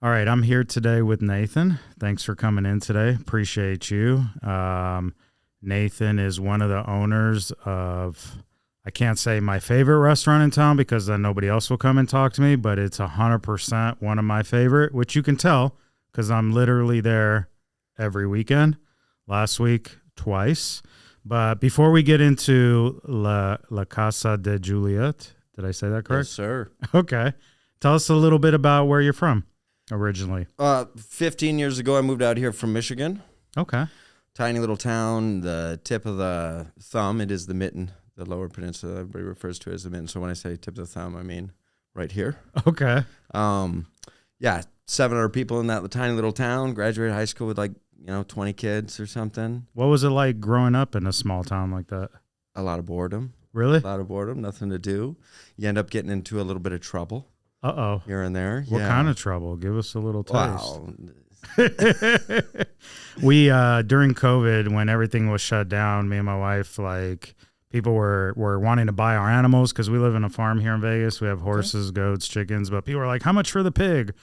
All right, I'm here today with Nathan. Thanks for coming in today. Appreciate you. Nathan is one of the owners of, I can't say my favorite restaurant in town because then nobody else will come and talk to me, but it's 100% one of my favorite, which you can tell because I'm literally there every weekend. Last week, twice. But before we get into La Casa de Juliette, did I say that correct? Yes, sir. Okay. Tell us a little bit about where you're from originally. 15 years ago, I moved out here from Michigan. Okay. Tiny little town, the tip of the thumb, it is the mitten, the lower peninsula. Everybody refers to it as the mitten. So when I say tip of the thumb, I mean right here. Okay. 700 people in that tiny little town. Graduated high school with 20 kids or something. What was it like growing up in a small town like that? A lot of boredom. Really? A lot of boredom, nothing to do. You end up getting into a little bit of trouble. Uh-oh. Here and there. What kind of trouble? Give us a little taste. Wow. We, during COVID, when everything was shut down, me and my wife, people were wanting to buy our animals because we live in a farm here in Vegas. We have horses, goats, chickens, but people were like, how much for the pig?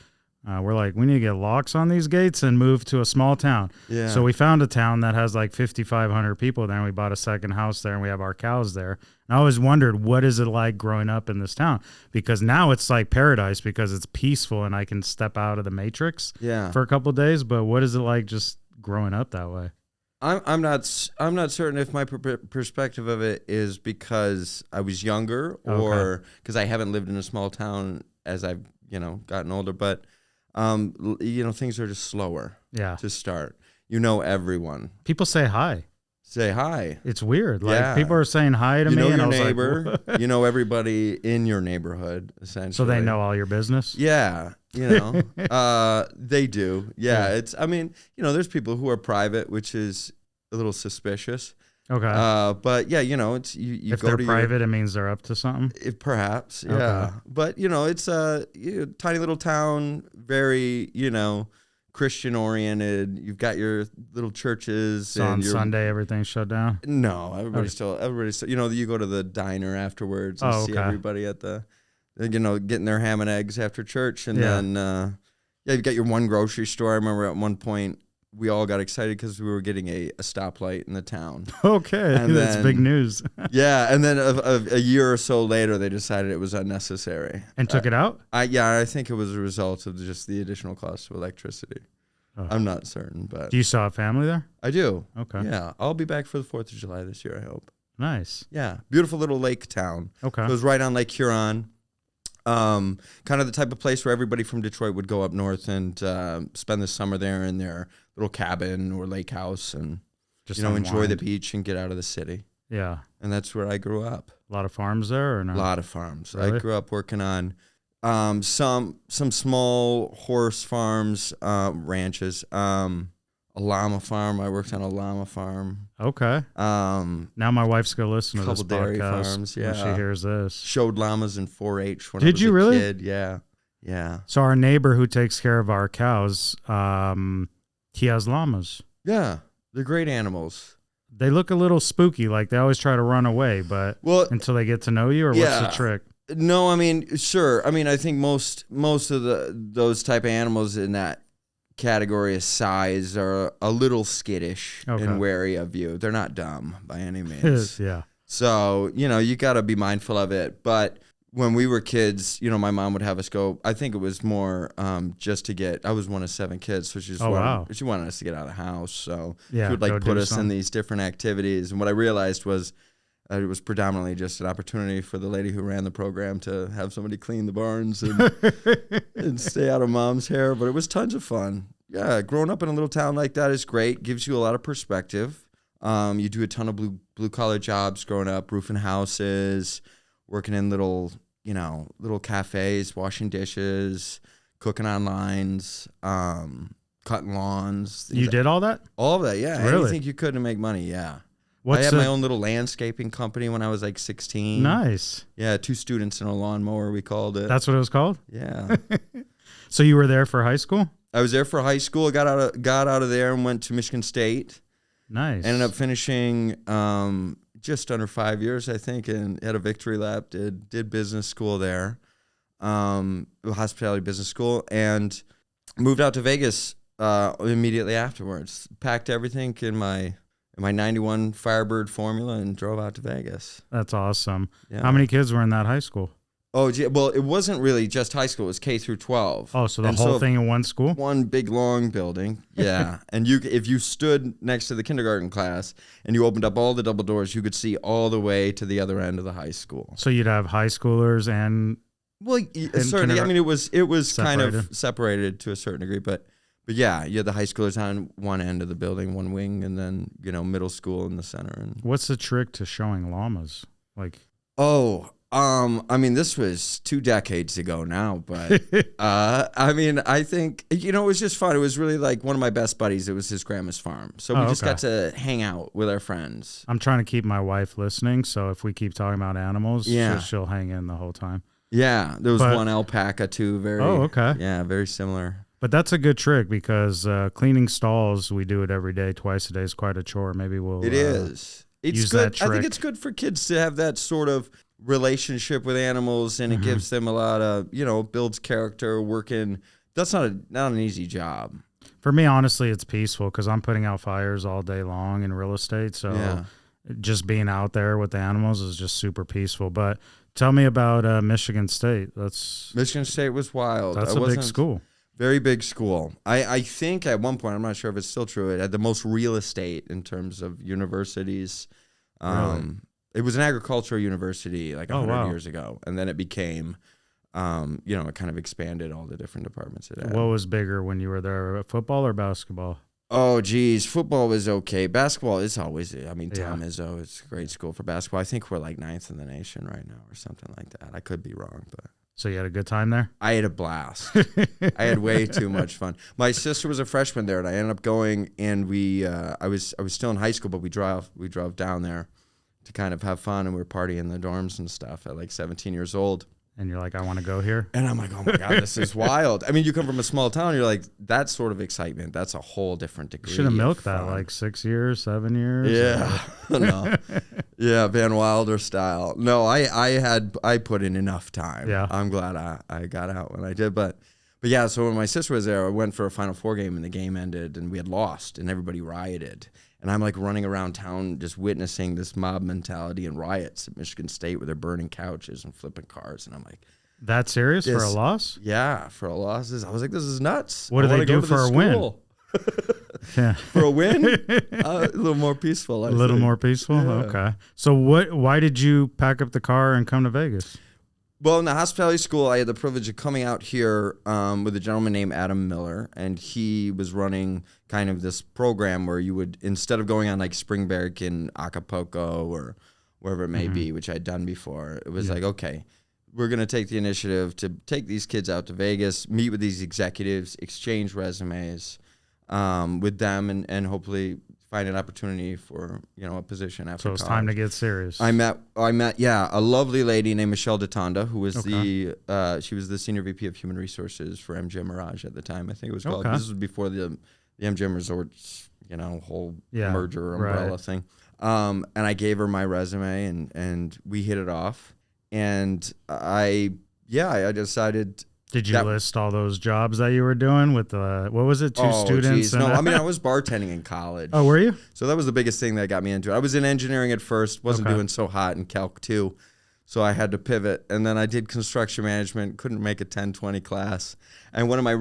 We're like, we need to get locks on these gates and move to a small town. Yeah. So we found a town that has 5,500 people there, and we bought a second house there, and we have our cows there. And I always wondered, what is it like growing up in this town? Because now it's like paradise because it's peaceful and I can step out of the matrix for a couple of days. But what is it like just growing up that way? I'm not certain if my perspective of it is because I was younger or because I haven't lived in a small town as I've gotten older, but things are just slower to start. Everyone. People say hi. Say hi. It's weird. People are saying hi to me. Your neighbor. You know everybody in your neighborhood, essentially. So they know all your business? Yeah. They do. Yeah. There's people who are private, which is a little suspicious. Okay. But yeah, it's you if go they're to private, it means they're up to something. Perhaps, yeah. Okay. But it's a tiny little town, very Christian oriented. You've got your little churches. So on Sunday, everything's shut down. No, everybody's still. You go to the diner afterwards and see everybody at the, getting their ham and eggs after church, and then you've got your one grocery store. I remember at one point, we all got excited because we were getting a stoplight in the town. Okay, and that's big news. Yeah, and then a year or so later, they decided it was unnecessary. And took it out? I think it was a result of just the additional cost of electricity. Oh. I'm not certain, but... Do you still have family there? I do. Okay. Yeah, I'll be back for the 4th of July this year, I hope. Nice. Yeah, beautiful little lake town. Okay. It was right on Lake Huron. Kind of the type of place where everybody from Detroit would go up north and spend the summer there in their little cabin or lake house and just enjoy the beach and get out of the city. Yeah. And that's where I grew up. A lot of farms there or no? A lot of farms. Really? I grew up working on some small horse farms, ranches, a llama farm. I worked on a llama farm. Okay. Now my wife's going to listen to this podcast dairy farms, when she hears this. Showed llamas in 4-H when Did I was you a really? kid. Yeah. Yeah. So our neighbor who takes care of our cows, he has llamas. Yeah. They're great animals. They look a little spooky, like they always try to run away, but until they get to know you, or what's the trick? No, I mean, sure. I mean, I think most of those type of animals in that category of size are a little skittish and wary of you. They're not dumb by any means. Yeah. So, you got to be mindful of it. But when we were kids, my mom would have us go. I think it was more just to get. I was one of 7 kids, so she wanted us to get out of the house. So she would put us in these different activities. And what I realized was it was predominantly just an opportunity for the lady who ran the program to have somebody clean the barns and stay out of mom's hair. But it was tons of fun. Yeah, growing up in a little town like that is great. Gives you a lot of perspective. You do a ton of blue collar jobs growing up, roofing houses, working in little cafes, washing dishes, cooking on lines, cutting lawns. You did all that? All of that, yeah. Really? Anything you could to make money, yeah. I had my own little landscaping company when I was 16. Nice. Yeah, 2 students and a lawnmower, we called it. That's what it was called? Yeah. So you were there for high school? I was there for high school. I got out of there and went to Michigan State. Nice. Ended up finishing just under 5 years, I think, and had a victory lap. Did business school there, hospitality business school, and moved out to Vegas immediately afterwards. Packed everything in my 91 Firebird Formula and drove out to Vegas. That's awesome. Yeah. How many kids were in that high school? Oh, well, it wasn't really just high school. It was K through 12. Oh, so the whole thing in one school? One big, long building. Yeah. And if you stood next to the kindergarten class and you opened up all the double doors, you could see all the way to the other end of the high school. So you'd have high schoolers and... Well, certainly. I mean, it was kind of separated to a certain degree, but yeah, you had the high schoolers on one end of the building, one wing, and then, middle school in the center. And what's the trick to showing llamas? I mean, this was 2 decades ago now, but I mean, I think, it was just fun. It was really like one of my best buddies. It was his grandma's farm. So we just got to hang out with our friends. I'm trying to keep my wife listening, so if we keep talking about animals, she'll hang in the whole time. Yeah, there was one alpaca too. Very similar. But that's a good trick because cleaning stalls, we do it every day, twice a day is quite a chore. Maybe we'll It is. It's use good. That trick. I think it's good for kids to have that sort of relationship with animals, and it gives them a lot of, builds character, working. That's not an easy job. For me, honestly, it's peaceful because I'm putting out fires all day long in real estate. So just being out there with the animals is just super peaceful. But tell me about Michigan State. Michigan State was wild. That's a big school. Very big school. I think at one point, I'm not sure if it's still true, it had the most real estate in terms of universities. Really? It was an agricultural university like 100 wow. years ago, and then it became, it kind of expanded all the different departments it had. What was bigger when you were there, football or basketball? Oh, geez. Football was okay. Basketball is always, Tom Izzo, it's a great school for basketball. I think we're like 9th in the nation right now or something like that. I could be wrong, but. So you had a good time there? I had a blast. I had way too much fun. My sister was a freshman there, and I ended up going, and I was still in high school, but we drove down there to kind of have fun, and we were partying in the dorms and stuff at like 17 years old. And you're like, I want to go here? And I'm like, oh my God, this is wild. I mean, you come from a small town, you're like, that sort of excitement, that's a whole different degree. Should have milked that like 6 years, 7 years. Yeah. No. Yeah, Van Wilder style. No, I put in enough time. Yeah. I'm glad I got out when I did. But yeah, so when my sister was there, I went for a Final Four game, and the game ended, and we had lost, and everybody rioted. And I'm like running around town just witnessing this mob mentality and riots at Michigan State where they're burning couches and flipping cars. And I'm like, that serious for a loss? Yeah, for a loss. I was like, this is nuts. What do they do for a win? Yeah. For a win? A little more peaceful. A little more peaceful? Yeah. Okay. So why did you pack up the car and come to Vegas? Well, in the hospitality school, I had the privilege of coming out here with a gentleman named Adam Miller, and he was running kind of this program where you would, instead of going on like spring break in Acapulco or wherever it may be, which I'd done before, it was like, okay, we're going to take the initiative to take these kids out to Vegas, meet with these executives, exchange resumes with them, and hopefully find an opportunity for a position after college. So it's time to get serious. I met a lovely lady named Michelle DeTonda, who was she was the senior VP of Human Resources for MGM Mirage at the time, I think it was called. This was before the MGM Resorts whole merger umbrella thing. And I gave her my resume, and we hit it off. And I decided. Did you list all those jobs that you were doing with what was it, two students? Geez. No, I mean, I was bartending in college. Oh, were you? So that was the biggest thing that got me into it. I was in engineering at first, wasn't doing so hot in Calc 2, so I had to pivot. And then I did construction management, couldn't make a 10-20 class. And one of my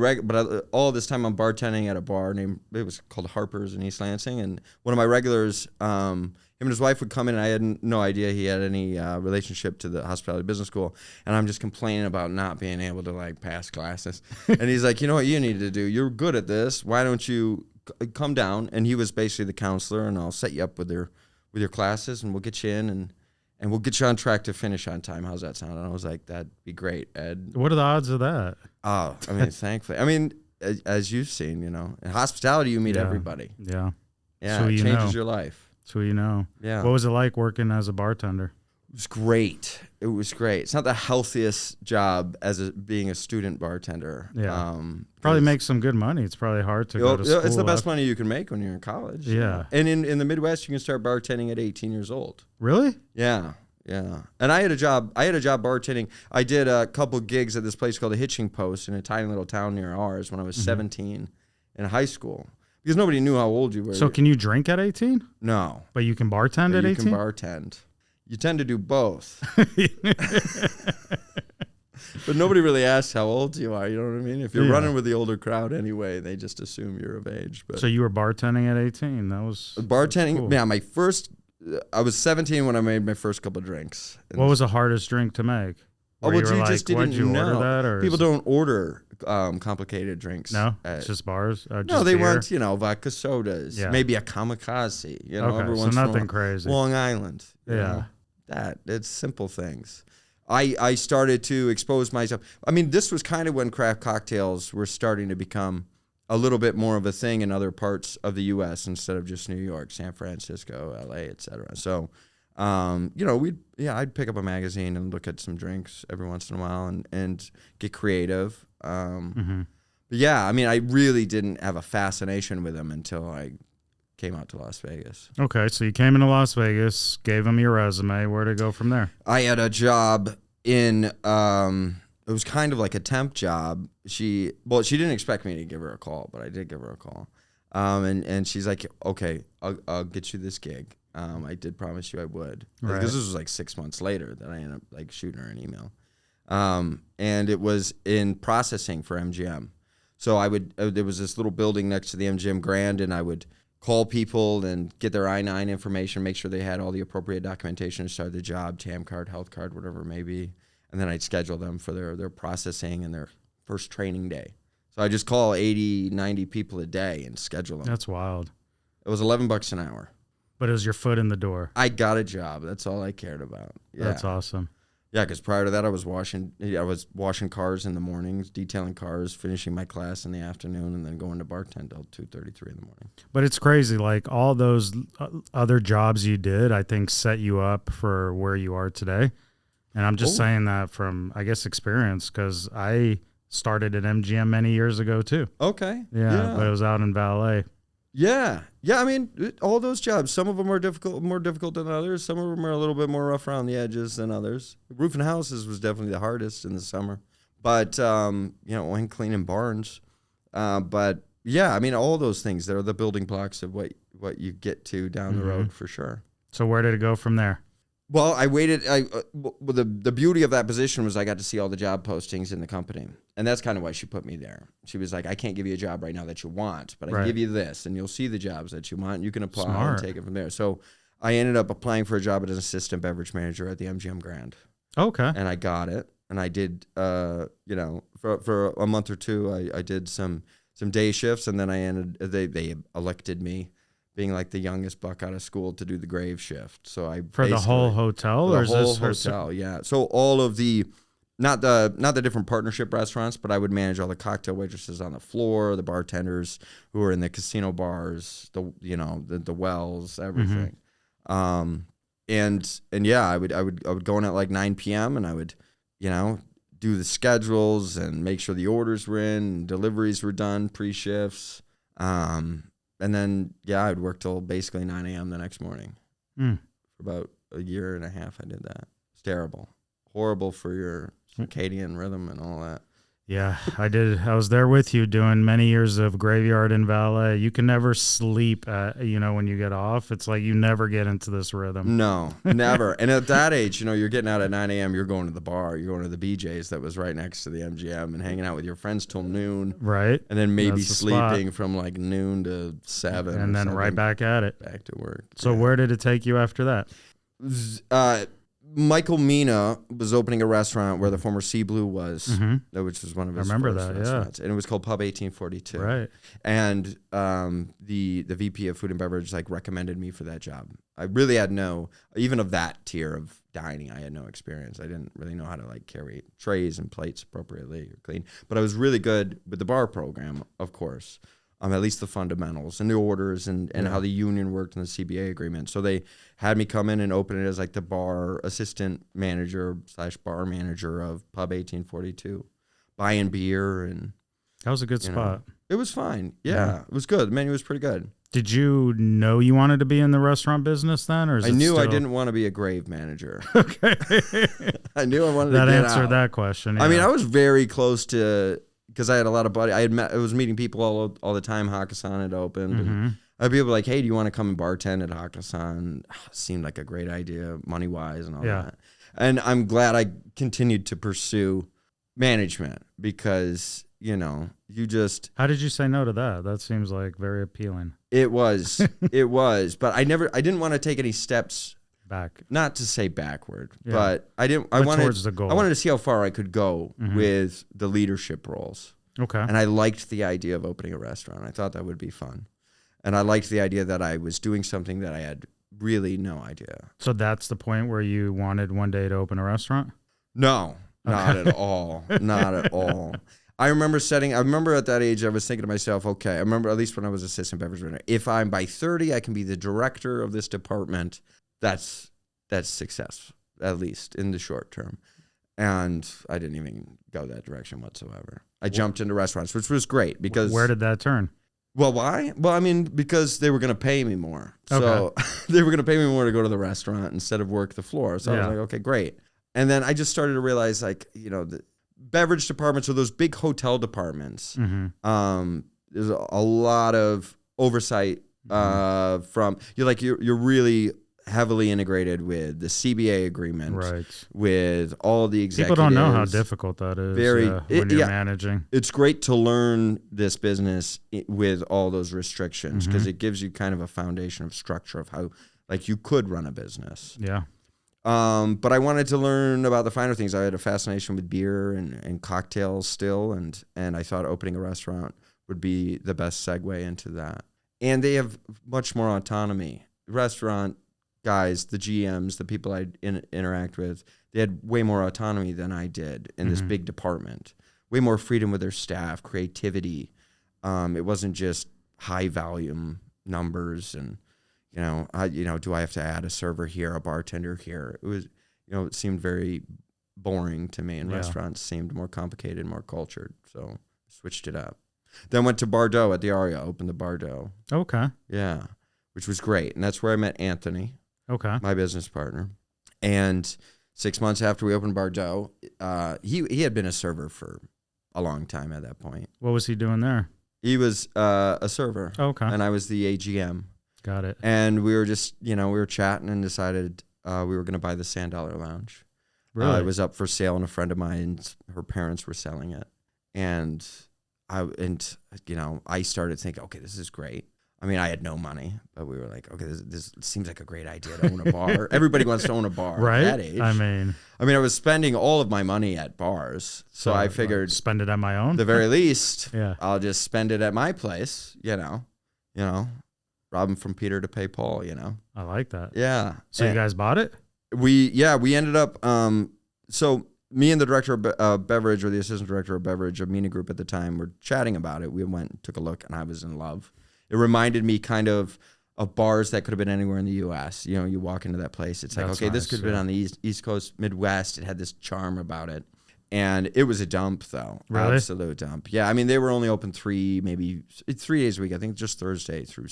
all this time I'm bartending at a bar it was called Harper's in East Lansing. And one of my regulars, him and his wife would come in, and I had no idea he had any relationship to the hospitality business school. And I'm just complaining about not being able to like pass classes. And he's like, you know what you need to do? You're good at this. Why don't you come down? And he was basically the counselor, and I'll set you up with your classes, and we'll get you in, and we'll get you on track to finish on time. How's that sound? And I was like, that'd be great, Ed. What are the odds of that? Oh, I mean, thankfully. I mean, as you've seen, in hospitality, you meet everybody. Yeah. Yeah, so it changes your life. So Yeah. What was it like working as a bartender? It was great. It was great. It's not the healthiest job being a student bartender. Yeah. Probably makes some good money. It's probably hard to go to school. It's the best money you can make when you're in college. Yeah. And in the Midwest, you can start bartending at 18 years old. Really? Yeah. Yeah. And I had a job bartending. I did a couple gigs at this place called the Hitching Post in a tiny little town near ours when I was 17 in high school. Because nobody knew how old you were. So can you drink at 18? No. But you can bartend at 18? You can bartend. You tend to do both. But nobody really asks how old you are. You know what I mean? If you're running with the older crowd anyway, they just assume you're of age. But so you were bartending at 18. That was bartending. Cool. Yeah, I was 17 when I made my first couple of drinks. What was the hardest drink to make? You just didn't know. Order that, or people don't order complicated drinks. No, it's just bars. No, they want vodka sodas, maybe a kamikaze. Okay, so nothing crazy. Long Island. It's simple things. I started to expose myself. I mean, this was kind of when craft cocktails were starting to become a little bit more of a thing in other parts of the U.S. instead of just New York, San Francisco, L.A., etc. So, I'd pick up a magazine and look at some drinks every once in a while and get creative. But yeah, I mean, I really didn't have a fascination with them until I came out to Las Vegas. Okay, so you came into Las Vegas, gave them your resume. Where'd it go from there? I had a job in it was kind of like a temp job. She didn't expect me to give her a call, but I did give her a call. And she's like, okay, I'll get you this gig. I did promise you I would. Right. Because this was like 6 months later that I ended up like shooting her an email. And it was in processing for MGM. So there was this little building next to the MGM Grand, and I would call people and get their I-9 information, make sure they had all the appropriate documentation to start the job, TAM card, health card, whatever it may be. And then I'd schedule them for their processing and their first training day. So I just call 80, 90 people a day and schedule them. That's wild. It was $11 an hour. But it was your foot in the door. I got a job. That's all I cared about. Yeah. That's awesome. Yeah, because prior to that, I was washing cars in the mornings, detailing cars, finishing my class in the afternoon, and then going to bartend till 2:33 in the morning. But it's crazy. Like all those other jobs you did, I think set you up for where you are today. And I'm just saying that from, I guess, experience, because I started at MGM many years ago too. Okay. Yeah, but it was out in valet. Yeah. I mean, all those jobs, some of them are more difficult than others. Some of them are a little bit more rough around the edges than others. Roofing houses was definitely the hardest in the summer. But, and cleaning barns. But, yeah, I mean, all those things, they're the building blocks of what you get to down the road for sure. So where did it go from there? Well, I waited. The beauty of that position was I got to see all the job postings in the company. And that's kind of why she put me there. She was like, I can't give you a job right now that you want, but I can give you this, and you'll see the jobs that you want, and you can apply and take it from there. So I ended up applying for a job as an assistant beverage manager at the MGM Grand. Okay. And I got it. And I did, for a month or two, I did some day shifts, and then they elected me, being like the youngest buck out of school, to do the grave shift. So for the whole hotel, or is this hotel? Yeah. So all of the not the different partnership restaurants, but I would manage all the cocktail waitresses on the floor, the bartenders who were in the casino bars, the wells, everything. And yeah, I would go in at like 9 p.m. and I would, do the schedules and make sure the orders were in, and deliveries were done, pre-shifts. And then, I'd work till basically 9 a.m. the next morning. For about a year and a half, I did that. It's terrible. Horrible for your circadian rhythm and all that. Yeah, I did. I was there with you doing many years of graveyard and valet. You can never sleep, when you get off. It's like you never get into this rhythm. No, never. And at that age, you're getting out at 9 a.m., you're going to the bar, you're going to the BJ's that was right next to the MGM and hanging out with your friends till noon. Right. And then maybe sleeping from like noon to 7. And then right back at it. Back to work. So where did it take you after that? Michael Mina was opening a restaurant where the former Sea Blue was, which was one of his first restaurants. And it was called Pub 1842. Right. And the VP of food and beverage recommended me for that job. I really had even of that tier of dining, I had no experience. I didn't really know how to carry trays and plates appropriately or clean. But I was really good with the bar program, of course. At least the fundamentals and the orders and how the union worked in the CBA agreement. So they had me come in and open it as the bar assistant manager / bar manager of Pub 1842, buying beer. And that was a good spot. It was fine. Yeah, it was good. The menu was pretty good. Did you know you wanted to be in the restaurant business then, or is I knew I didn't want to be a grave manager. Okay. I knew I wanted to that get answered out. that question. Yeah. I mean, I was very close to, because I had a lot of buddies. I was meeting people all the time. Hakkasan had opened. And I'd be like, hey, do you want to come and bartend at Hakkasan? Seemed like a great idea, money-wise and all that. And I'm glad I continued to pursue management because, you know, you just... How did you say no to that? That seems like very appealing. It was. But I didn't want to take any steps back. Not to say backward, but I wanted towards the goal. I wanted to see how far I could go with the leadership roles. Okay. And I liked the idea of opening a restaurant. I thought that would be fun. And I liked the idea that I was doing something that I had really no idea. So that's the point where you wanted one day to open a restaurant? No, not at all. Not at all. I remember at that age, I was thinking to myself, okay, I remember at least when I was assistant beverage manager, if I'm by 30, I can be the director of this department. That's success, at least in the short term. And I didn't even go that direction whatsoever. I jumped into restaurants, which was great because... Where did that turn? Well, why? Well, I mean, because they were going to pay me more. Okay. So they were going to pay me more to go to the restaurant instead of work the floor. So I was like, okay, great. And then I just started to realize, like, you know, the beverage departments are those big hotel departments. There's a lot of oversight from you're really heavily integrated with the CBA agreement, right? With all the executives. People don't know how difficult that is. When you're managing. It's great to learn this business with all those restrictions because it gives you kind of a foundation of structure of how, like, you could run a business. Yeah. But I wanted to learn about the finer things. I had a fascination with beer and cocktails still, and I thought opening a restaurant would be the best segue into that. And they have much more autonomy. Restaurant guys, the GMs, the people I interact with, they had way more autonomy than I did in this big department. Way more freedom with their staff, creativity. It wasn't just high volume numbers and, do I have to add a server here, a bartender here? It was, it seemed very boring to me, and restaurants seemed more complicated, more cultured. So switched it up. Then went to Bardot at the Aria, opened the Bardot. Okay. Yeah, which was great. And that's where I met Anthony. Okay. My business partner. And 6 months after we opened Bardot, he had been a server for a long time at that point. What was he doing there? He was a server. Okay. And I was the AGM. Got it. And we were just, we were chatting and decided we were going to buy the Sand Dollar Lounge. Really? It was up for sale, and a friend of mine, her parents were selling it. And I started thinking, okay, this is great. I mean, I had no money, but we were like, okay, this seems like a great idea to own a bar. Everybody wants to own a bar right? at that age. I mean, I was spending all of my money at bars, so I figured spend it at my own. At the very least, I'll just spend it at my place. Rob 'em from Peter to pay Paul. I like that. Yeah. So you guys bought it? We ended up. So me and the director of beverage, or the assistant director of beverage of Mina Group at the time, were chatting about it. We went and took a look, and I was in love. It reminded me kind of bars that could have been anywhere in the U.S. You walk into that place, it's like, okay, this could have been on the East Coast, Midwest. It had this charm about it. And it was a dump, though. Really? Absolute dump. Yeah, they were only open 3 days a week. I think just Thursday through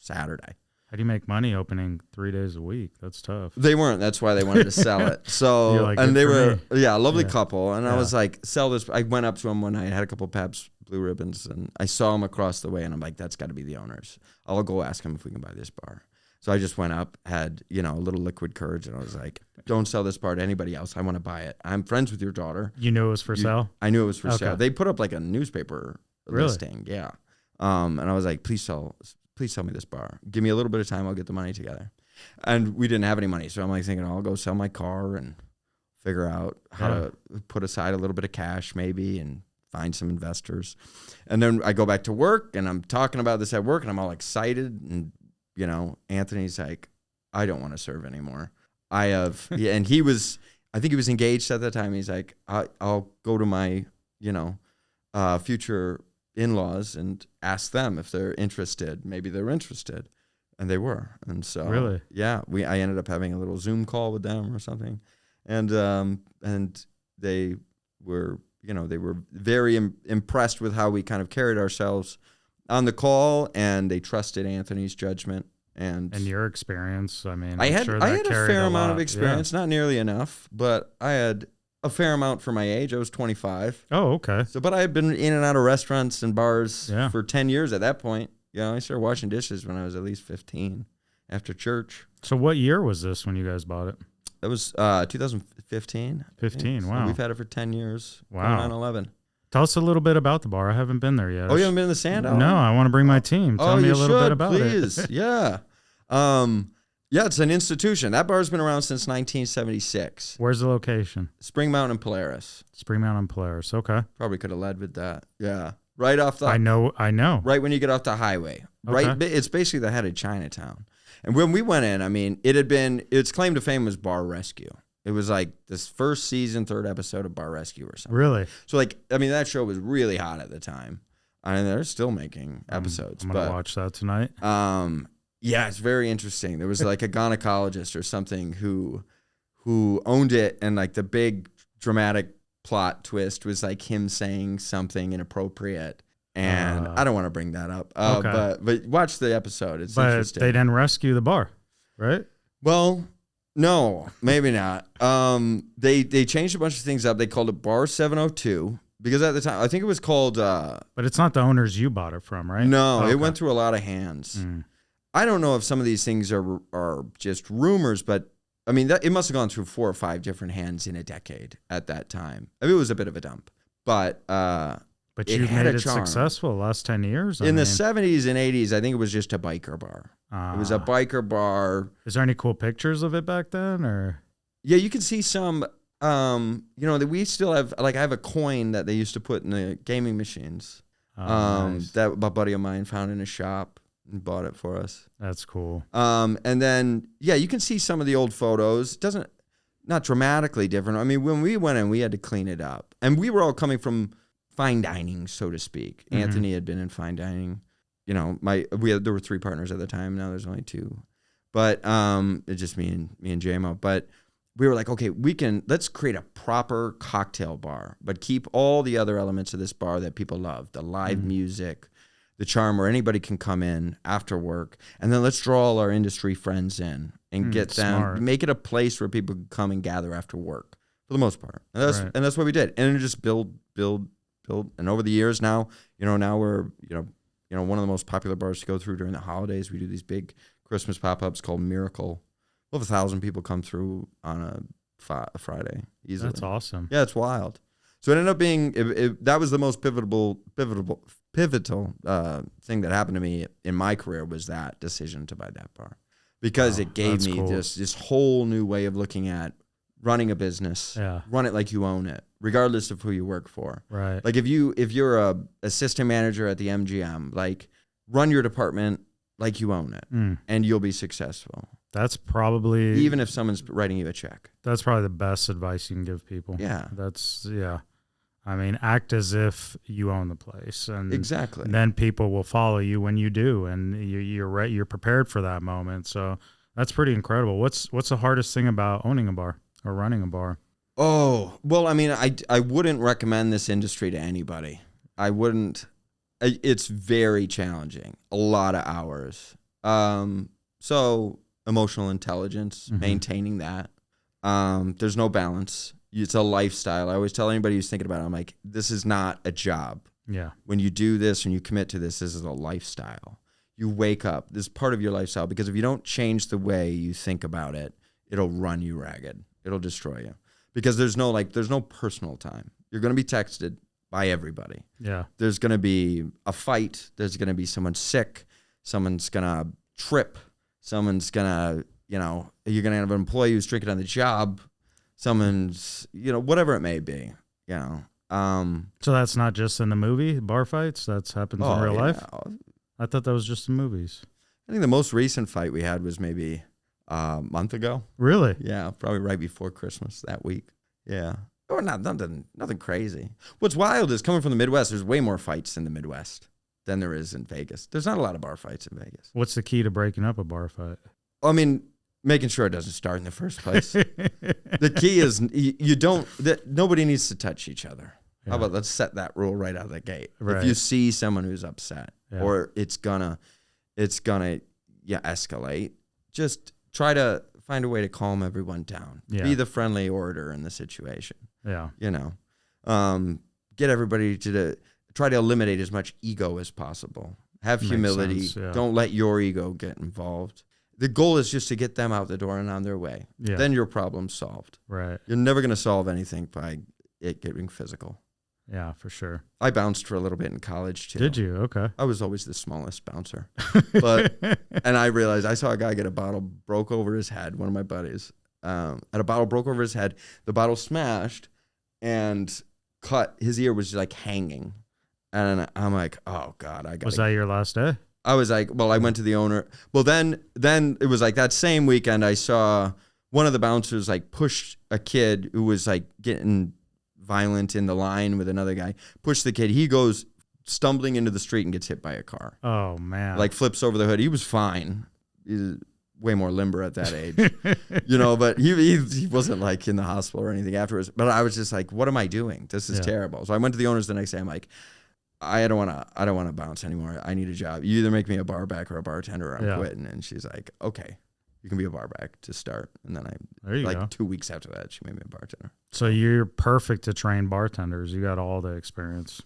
Saturday. How do you make money opening 3 days a week? That's tough. They weren't. That's why they wanted to sell it. So, like, and they were, a lovely couple. And I was like, sell this. I went up to them one night. I had a couple of Pabst Blue Ribbons, and I saw them across the way, and I'm like, that's got to be the owners. I'll go ask them if we can buy this bar. So I just went up, had, a little liquid courage, and I was like, don't sell this bar to anybody else. I want to buy it. I'm friends with your daughter. You knew it was for sale? I knew it was for sale. They put up like a newspaper listing. Yeah. And I was like, please sell me this bar. Give me a little bit of time. I'll get the money together. And we didn't have any money. So I'm like thinking, I'll go sell my car and figure out how to put aside a little bit of cash maybe and find some investors. And then I go back to work, and I'm talking about this at work, and I'm all excited. And, Anthony's like, I don't want to serve anymore. And he was, I think he was engaged at that time. He's like, I'll go to my, future in-laws and ask them if they're interested. Maybe they're interested. And they were. And so, really? Yeah, I ended up having a little Zoom call with them or something. And they were they were very impressed with how we kind of carried ourselves on the call, and they trusted Anthony's judgment. And your experience, I mean, I had a fair amount of experience, not nearly enough, but I had a fair amount for my age. I was 25. Oh, okay. So, but I had been in and out of restaurants and bars for 10 years at that point. I started washing dishes when I was at least 15 after church. So what year was this when you guys bought it? That was 2015. 15, wow. So we've had it for 10 years. Wow. 9/11. Tell us a little bit about the bar. I haven't been there yet. Oh, you haven't been in the Sandow? No, I want to bring my team. Tell me a little bit about please. it. Yeah. Yeah, it's an institution. That bar's been around since 1976. Where's the location? Spring Mountain and Polaris. Spring Mountain and Polaris. Okay. Probably could have led with that. Yeah. Right off the... I know. Right when you get off the highway. Okay. Right. It's basically the head of Chinatown. And when we went in, I mean, its claim to fame was Bar Rescue. It was like this first season, 3rd episode of Bar Rescue or something. Really? So that show was really hot at the time. And they're still making episodes. I'm going to watch that tonight. Yeah, it's very interesting. There was like a gynecologist or something who owned it, and like the big dramatic plot twist was like him saying something inappropriate. And I don't want to bring that up. Okay. But watch the episode. It's interesting. They didn't rescue the bar, right? Well, no, maybe not. They changed a bunch of things up. They called it Bar 702 because at the time I think it was called. But it's not the owners you bought it from, right? No, it went through a lot of hands. I don't know if some of these things are just rumors, but I mean it must have gone through 4 or 5 different hands in a decade at that time. I mean, it was a bit of a dump, but you've made it successful the last 10 years. In the 70s and 80s, I think it was just a biker bar. It was a biker bar. Is there any cool pictures of it back then, or? Yeah, you can see some. That we still have. Like I have a coin that they used to put in the gaming machines. Nice. That a buddy of mine found in a shop and bought it for us. That's cool. And then you can see some of the old photos. Not dramatically different. I mean, when we went in, we had to clean it up, and we were all coming from fine dining, so to speak. Mm-hmm. Anthony had been in fine dining. There were 3 partners at the time. Now there's only 2, but it's just me and JMO. But we were like, okay, let's create a proper cocktail bar, but keep all the other elements of this bar that people love, the live music, the charm where anybody can come in after work, and then let's draw all our industry friends in and get them, make it a place where people can come and gather after work for the most part. And that's what we did, and it just build. And over the years now, now we're, one of the most popular bars to go through during the holidays. We do these big Christmas pop-ups called Miracle. We'll have 1,000 people come through on a Friday easily. That's awesome. Yeah, it's wild. So it ended up being, that was the most pivotal thing that happened to me in my career, was that decision to buy that bar. Because it gave me this whole new way of looking at running a business. Yeah. Run it like you own it, regardless of who you work for. Right. Like if you're a assistant manager at the MGM, like run your department like you own it, and you'll be successful. That's probably, even if someone's writing you a check. That's probably the best advice you can give people. Yeah. I mean, act as if you own the place, and exactly. Then people will follow you when you do, and you're prepared for that moment. So that's pretty incredible. What's the hardest thing about owning a bar or running a bar? Oh, well, I mean, I wouldn't recommend this industry to anybody. I wouldn't. It's very challenging. A lot of hours. So emotional intelligence, maintaining that. There's no balance. It's a lifestyle. I always tell anybody who's thinking about it, I'm like, this is not a job. Yeah. When you do this, when you commit to this is a lifestyle. You wake up. This is part of your lifestyle, because if you don't change the way you think about it, it'll run you ragged. It'll destroy you. Because there's no personal time. You're going to be texted by everybody. Yeah. There's going to be a fight. There's going to be someone sick. Someone's going to trip. Someone's going to, you're going to have an employee who's drinking on the job. Someone's, whatever it may be, So that's not just in the movie, bar fights? That happens in real life? I thought that was just in movies. I think the most recent fight we had was maybe a month ago. Really? Yeah, probably right before Christmas that week. Yeah. Or nothing crazy. What's wild is, coming from the Midwest, there's way more fights in the Midwest than there is in Vegas. There's not a lot of bar fights in Vegas. What's the key to breaking up a bar fight? I mean, making sure it doesn't start in the first place. The key is nobody needs to touch each other. How about let's set that rule right out of the gate. Right. If you see someone who's upset or it's gonna escalate, just try to find a way to calm everyone down. Yeah. Be the friendly orator in the situation. Yeah. You know, get everybody to try to eliminate as much ego as possible. Have humility. Don't let your ego get involved. The goal is just to get them out the door and on their way. Yeah. Then your problem's solved. Right. You're never going to solve anything by it getting physical. Yeah, for sure. I bounced for a little bit in college too. Did you? Okay. I was always the smallest bouncer. And I realized I saw a guy get a bottle broke over his head, one of my buddies. A bottle broke over his head. The bottle smashed and cut. His ear was like hanging. And I'm like, oh God, I got. Was that your last day? I was like, well, I went to the owner. Well, then it was like that same weekend I saw one of the bouncers like push a kid who was like getting violent in the line with another guy, push the kid. He goes stumbling into the street and gets hit by a car. Oh, man. Like flips over the hood. He was fine. He's way more limber at that age, you know, but he wasn't like in the hospital or anything afterwards. But I was just like, what am I doing? This is terrible. So I went to the owners the next day. I'm like, I don't want to bounce anymore. I need a job. You either make me a bar back or a bartender or I'm quitting. And she's like, okay, you can be a bar back to start. And then 2 weeks after that, she made me a bartender. So you're perfect to train bartenders. You got all the experience.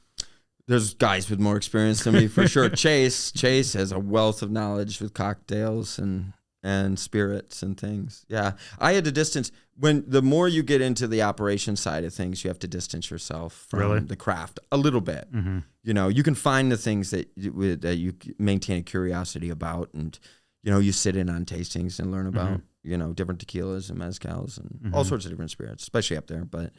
There's guys with more experience than me for sure. Chase has a wealth of knowledge with cocktails and spirits and things. Yeah. I had to distance the more you get into the operation side of things, you have to distance yourself from the craft a little bit. Mm-hmm. You know, you can find the things that you maintain a curiosity about, and, you know, you sit in on tastings and learn about, you know, different tequilas and mezcals and all sorts of different spirits, especially up there. But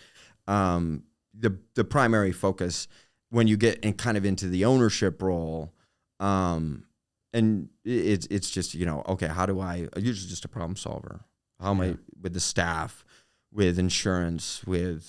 the primary focus when you get kind of into the ownership role, and it's just, you know, okay, I'm usually just a problem solver. How am I with the staff, with insurance,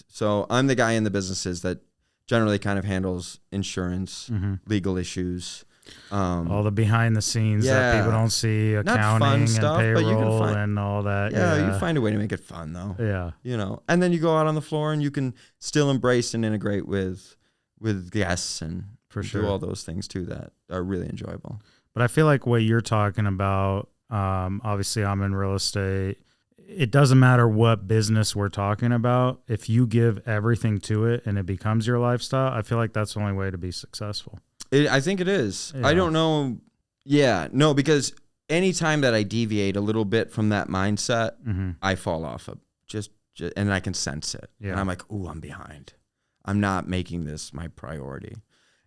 so I'm the guy in the businesses that generally kind of handles insurance, legal issues. All the behind the scenes that people don't see, accounting and payroll and all that. Yeah, you find a way to make it fun though. Yeah. You know, and then you go out on the floor and you can still embrace and integrate with guests and do all those things too that are really enjoyable. But I feel like what you're talking about, obviously I'm in real estate. It doesn't matter what business we're talking about. If you give everything to it and it becomes your lifestyle, I feel like that's the only way to be successful. I think it is. Yeah. I don't know. Yeah, no, because anytime that I deviate a little bit from that mindset, I fall off of just and I can sense it. Yeah. And I'm like, ooh, I'm behind. I'm not making this my priority.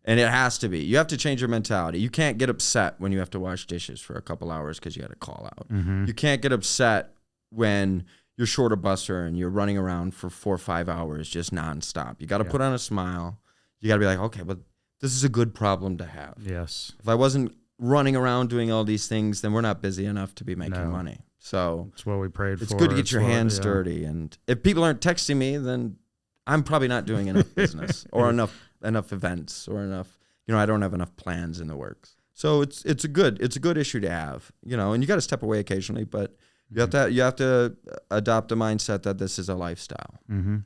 And it has to be. You have to change your mentality. You can't get upset when you have to wash dishes for a couple hours because you had a call out. You can't get upset when you're short a busser and you're running around for 4 or 5 hours just nonstop. You got to put on a smile. You got to be like, okay, but this is a good problem to have. Yes. If I wasn't running around doing all these things, then we're not busy enough to be making money. So that's what we prayed for. It's good to get your hands dirty. And if people aren't texting me, then I'm probably not doing enough business or enough events or enough, you know, I don't have enough plans in the works. So it's a good issue to have, you know, and you got to step away occasionally, but you have to adopt a mindset that this is a lifestyle.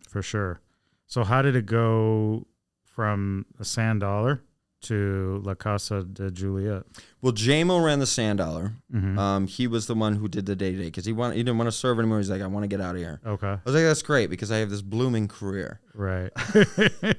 For sure. So how did it go from a Sand Dollar to La Casa de Juliet? Well, JMO ran the Sand Dollar. He was the one who did the day-to-day because he didn't want to serve anymore. He's like, I want to get out of here. Okay. I was like, that's great because I have this blooming career. Right.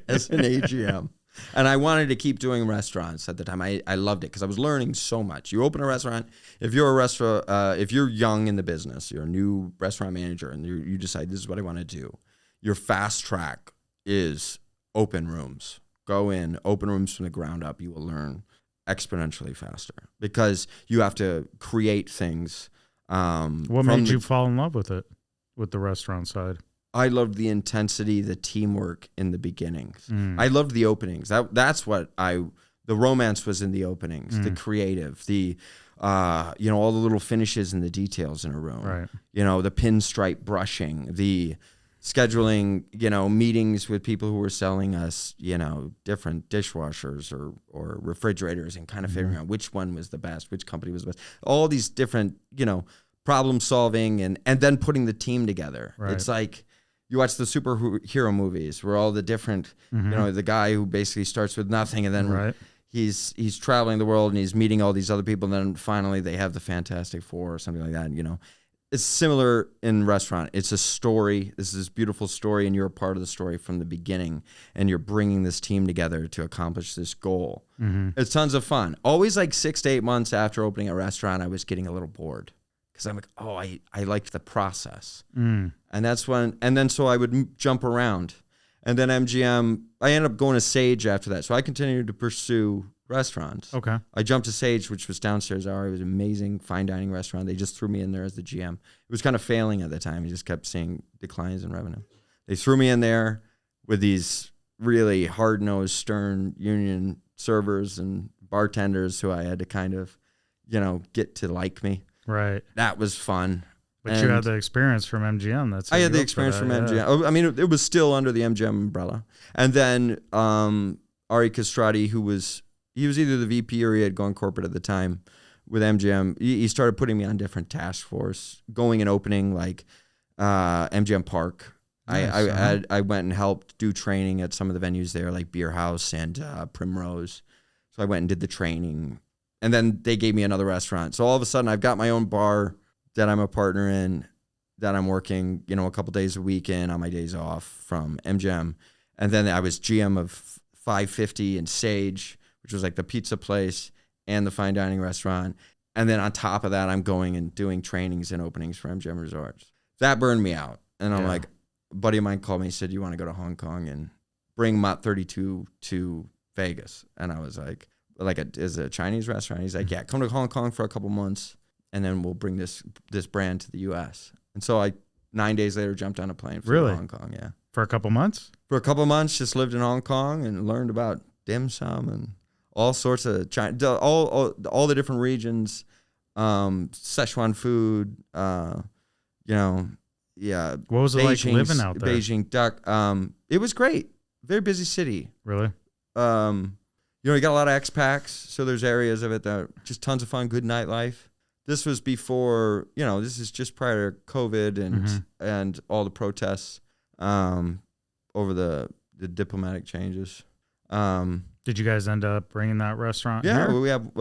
As an AGM. And I wanted to keep doing restaurants at the time. I loved it because I was learning so much. You open a restaurant, if you're if you're young in the business, you're a new restaurant manager, and you decide this is what I want to do, your fast track is open rooms. Go in, open rooms from the ground up. You will learn exponentially faster because you have to create things. What made you fall in love with it, with the restaurant side? I loved the intensity, the teamwork in the beginnings. I loved the openings. That's what the romance was in the openings, the creative, the, you know, all the little finishes and the details in a room. Right. You know, the pinstripe brushing, the scheduling, you know, meetings with people who were selling us, you know, different dishwashers or refrigerators and kind of figuring out which one was the best, which company was the best. All these different, you know, problem solving and then putting the team together. Right. It's like, you watch the superhero movies where all the different, the guy who basically starts with nothing and then he's traveling the world and he's meeting all these other people. And then finally they have the Fantastic Four or something like that. It's similar in restaurant. It's a story. This is this beautiful story and you're a part of the story from the beginning and you're bringing this team together to accomplish this goal. It's tons of fun. Always like 6 to 8 months after opening a restaurant, I was getting a little bored. Because I'm like, oh, I liked the process. And that's when, and then so I would jump around. And then MGM, I ended up going to Sage after that. So I continued to pursue restaurants. Okay. I jumped to Sage, which was downstairs. It was an amazing fine dining restaurant. They just threw me in there as the GM. It was kind of failing at the time. You just kept seeing declines in revenue. They threw me in there with these really hard-nosed, stern union servers and bartenders who I had to kind of, get to like me. Right. That was fun. But you had the experience from MGM. I had the experience from MGM. Yeah. I mean, it was still under the MGM umbrella. And then Ari Castrati, he was either the VP or he had gone corporate at the time with MGM. He started putting me on different task force, going and opening like MGM Park. Nice. I went and helped do training at some of the venues there, like Beer House and Primrose. So I went and did the training. And then they gave me another restaurant. So all of a sudden, I've got my own bar that I'm a partner in, that I'm working, a couple days a week in on my days off from MGM. And then I was GM of 550 and Sage, which was like the pizza place and the fine dining restaurant. And then on top of that, I'm going and doing trainings and openings for MGM Resorts. That burned me out. And I'm like, a buddy of mine called me and said, you want to go to Hong Kong and bring Mott 32 to Vegas? And I was like, is it a Chinese restaurant? He's like, yeah, come to Hong Kong for a couple months, and then we'll bring this brand to the U.S. And so I 9 days later jumped on a plane for Hong Kong. Yeah, for a couple months. For a couple months, just lived in Hong Kong and learned about dim sum and all sorts of China, all the different regions, Szechuan food. Yeah. What was it like living out there? Beijing duck. It was great. Very busy city. Really. You got a lot of expats, so there's areas of it that are just tons of fun, good nightlife. This was before, this is just prior to COVID and all the protests over the diplomatic changes. Did you guys end up bringing that restaurant here? Yeah, we have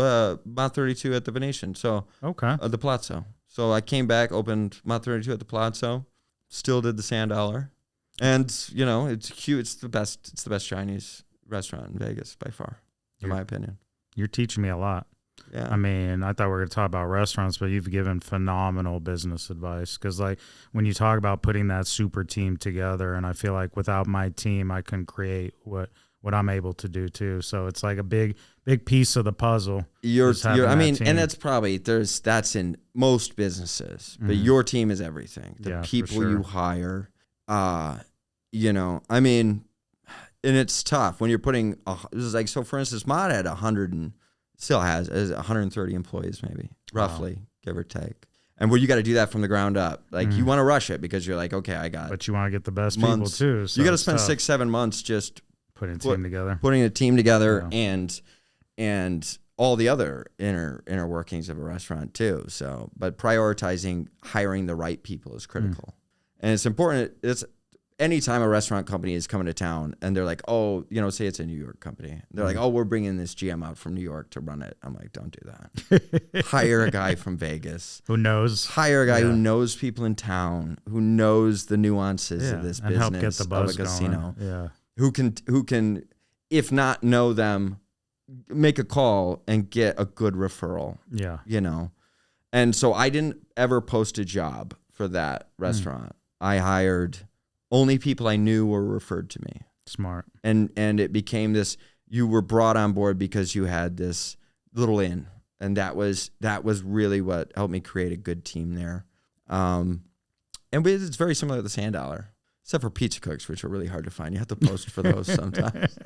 Mott 32 at the Venetian, so the Palazzo. So I came back, opened Mott 32 at the Palazzo, still did the Sand Dollar. And, it's cute. It's the best Chinese restaurant in Vegas by far. In my opinion. You're teaching me a lot. Yeah. I mean, I thought we were going to talk about restaurants, but you've given phenomenal business advice. Because, when you talk about putting that super team together, and I feel like without my team, I couldn't create what I'm able to do too. So it's like a big piece of the puzzle. And that's in most businesses, but your team is everything. The people you hire, and it's tough when you're putting, so for instance, Mott had 100 and still has 130 employees, maybe roughly, give or take. And where you got to do that from the ground up. You want to rush it because you're like, okay, I got it. But you want to get the best people too. So you got to spend 6-7 months just putting a team together and all the other inner workings of a restaurant too. So, but prioritizing hiring the right people is critical. And it's important. It's anytime a restaurant company is coming to town and they're like, oh, say it's a New York company. They're like, oh, we're bringing this GM out from New York to run it. I'm like, don't do that. Hire a guy from Vegas. Who knows? Hire a guy who knows people in town, who knows the nuances of this business, help get the buzz of a casino. Going. Yeah. Who can, if not know them, make a call and get a good referral. Yeah. And so I didn't ever post a job for that restaurant. I hired only people I knew were referred to me. Smart. And it became this, you were brought on board because you had this little in. And that was really what helped me create a good team there. And it's very similar to the Sand Dollar, except for pizza cooks, which are really hard to find. You have to post for those sometimes.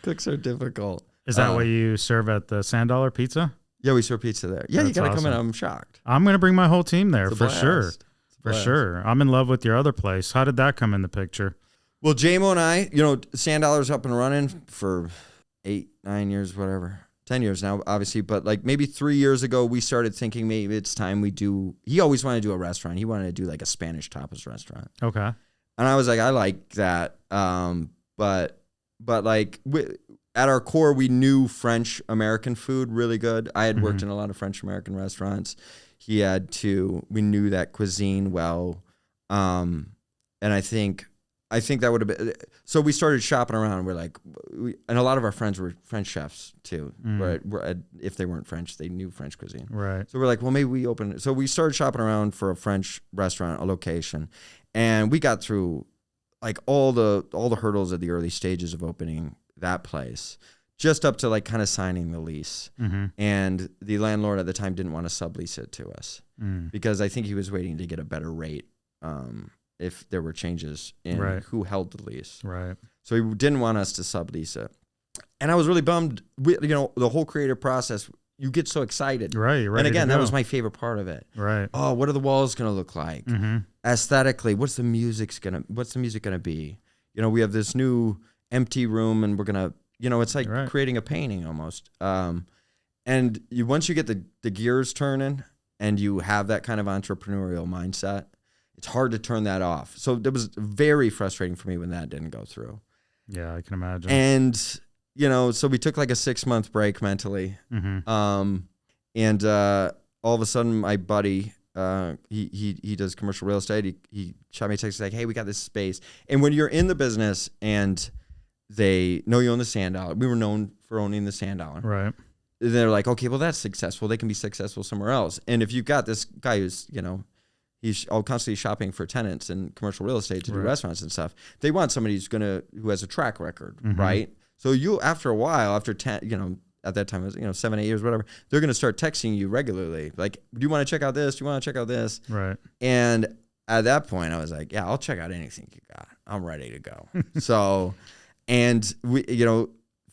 Cooks are difficult. Is that what you serve at the Sand Dollar Pizza? Yeah, we serve pizza there. Yeah, you got to come in. I'm shocked. I'm going to bring my whole team there for sure. For sure. I'm in love with your other place. How did that come in the picture? Well, JMO and I, Sand Dollar's up and running for 8, 9 years, whatever. 10 years now, obviously. But maybe 3 years ago, we started thinking maybe it's time he always wanted to do a restaurant. He wanted to do a Spanish tapas restaurant. Okay. And I was like, I like that. But like at our core, we knew French American food really good. I had worked in a lot of French American restaurants. We knew that cuisine well. And I think that would have been, so we started shopping around. We're like, and a lot of our friends were French chefs too. If they weren't French, they knew French cuisine. Right. So we're like, well, maybe we open. So we started shopping around for a French restaurant, a location, and we got through like all the hurdles at the early stages of opening that place, just up to like kind of signing the lease. And the landlord at the time didn't want to sublease it to us because I think he was waiting to get a better rate. If there were changes in who held the lease. Right. So he didn't want us to sublease it. And I was really bummed. The whole creative process, you get so excited. Right. And again, that was my favorite part of it. Right. Oh, what are the walls going to look like? Aesthetically, what's the music going to be? We have this new empty room and we're going to, it's like creating a painting almost. And once you get the gears turning and you have that kind of entrepreneurial mindset, it's hard to turn that off. So it was very frustrating for me when that didn't go through. Yeah, I can imagine. And, so we took like a 6-month break mentally. And all of a sudden my buddy, he does commercial real estate. He shot me a text like, hey, we got this space. And when you're in the business and they know you own the Sand Dollar, we were known for owning the Sand Dollar. Right. They're like, okay, well, that's successful. They can be successful somewhere else. And if you've got this guy who's, he's constantly shopping for tenants and commercial real estate to do restaurants and stuff. They want somebody who has a track record, right? So after a while, after 10, at that time it was 7, 8 years, whatever, they're going to start texting you regularly, like, do you want to check out this? Do you want to check out this? Right. And at that point, I was like, yeah, I'll check out anything you got. I'm ready to go. So, and we,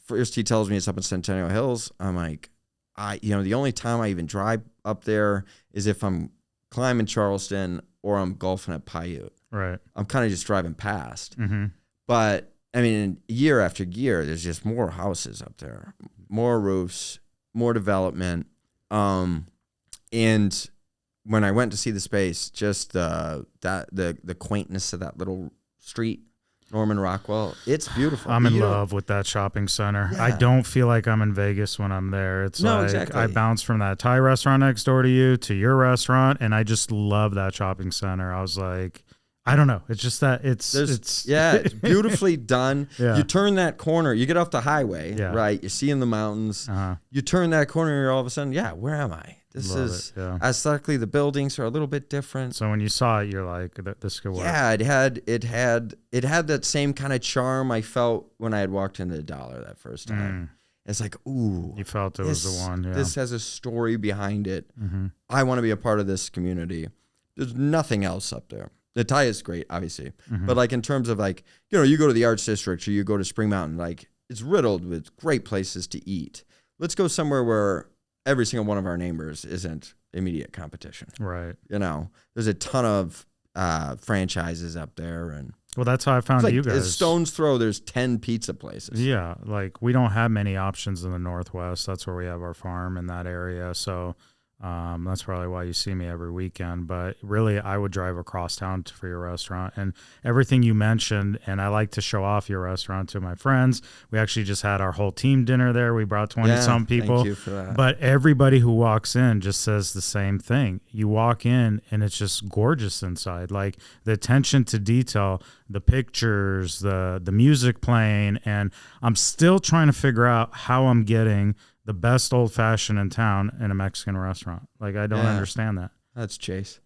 first he tells me it's up in Centennial Hills. I'm like, the only time I even drive up there is if I'm climbing Charleston or I'm golfing at Paiute. Right. I'm kind of just driving past. But I mean, year after year, there's just more houses up there, more roofs, more development. And when I went to see the space, just the quaintness of that little street, Norman Rockwell, it's beautiful. I'm in love with that shopping center. Yeah. I don't feel like I'm in Vegas when I'm there. It's exactly. I bounce from that Thai restaurant next door to you to your restaurant, and I just love that shopping center. I was like, I don't know. It's just that it's beautifully done. Yeah. You turn that corner, you get off the highway, right? You're seeing the mountains. You turn that corner, and you're all of a sudden, where am I? This is aesthetically, the buildings are a little bit different. So when you saw it, you're like, this could work. Yeah, it had that same kind of charm I felt when I had walked into the Dollar that first time. It's like, ooh, you felt it was the one. Yeah. This has a story behind it. I want to be a part of this community. There's nothing else up there. The Thai is great, obviously, but like in terms of like, you go to the Arts District or you go to Spring Mountain, like it's riddled with great places to eat. Let's go somewhere where every single one of our neighbors isn't immediate competition. Right. There's a ton of franchises up there. And well, that's how I found you guys. A stone's throw, there's 10 pizza places. Yeah. Like we don't have many options in the Northwest. That's where we have our farm in that area. So that's probably why you see me every weekend. But really, I would drive across town for your restaurant and everything you mentioned. And I like to show off your restaurant to my friends. We actually just had our whole team dinner there. We brought 20-some people. Thank you for that. But everybody who walks in just says the same thing. You walk in and it's just gorgeous inside. Like the attention to detail, the pictures, the music playing. And I'm still trying to figure out how I'm getting the best old fashioned in town in a Mexican restaurant. Like I don't understand that. That's Chase.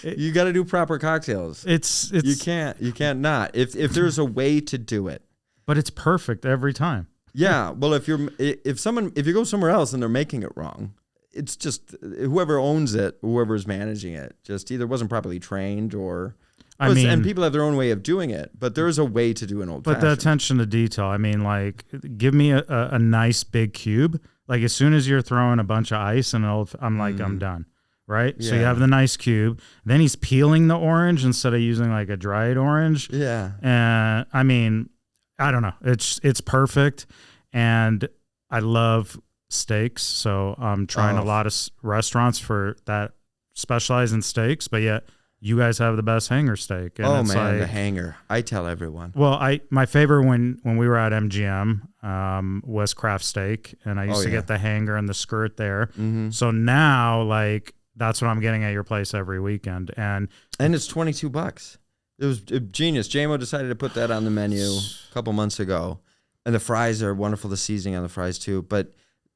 You got to do proper cocktails. It's you can't not. If there's a way to do it. But it's perfect every time. Yeah. Well, if you go somewhere else and they're making it wrong, it's just whoever owns it, whoever's managing it, just either wasn't properly trained or. And people have their own way of doing it, but there is a way to do an old fashioned. But the attention to detail, I mean, like, give me a nice big cube. Like, as soon as you're throwing a bunch of ice and I'm like, I'm done, right? Yeah. So you have the nice cube. Then he's peeling the orange instead of using, like, a dried orange. Yeah. And, I mean, I don't know. It's perfect. And I love steaks, so I'm trying a lot of restaurants for that specialize in steaks, but yet you guys have the best hanger steak. And it's man, the hanger. I tell everyone. Well, my favorite when we were at MGM was craft steak, and I used to get the hanger and the skirt there. Mm-hmm. So now, like, that's what I'm getting at your place every weekend. And it's $22. It was genius. JMO decided to put that on the menu a couple months ago. And the fries are wonderful, the seasoning on the fries too. But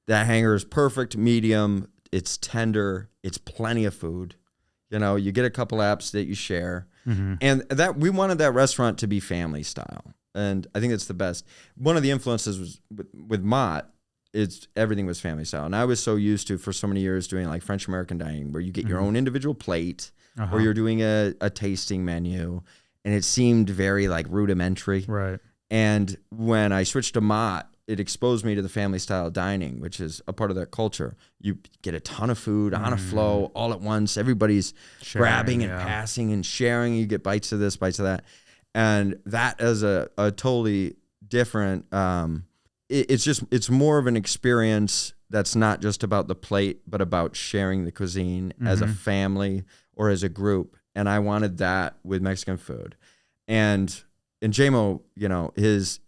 that hanger is perfect, medium. It's tender. It's plenty of food. You know, you get a couple apps that you share. Mm-hmm. And that we wanted that restaurant to be family style. And I think it's the best. One of the influences was with Mott, everything was family style. And I was so used to, for so many years, doing like French American dining, where you get your own individual plate, or you're doing a tasting menu. And it seemed very like rudimentary. Right. And when I switched to Mott, it exposed me to the family style dining, which is a part of that culture. You get a ton of food on a flow all at once. Everybody's grabbing and passing and sharing. You get bites of this, bites of that. And that is a totally different, it's more of an experience that's not just about the plate, but about sharing the cuisine as a family or as a group. And I wanted that with Mexican food. And JMO, you know, his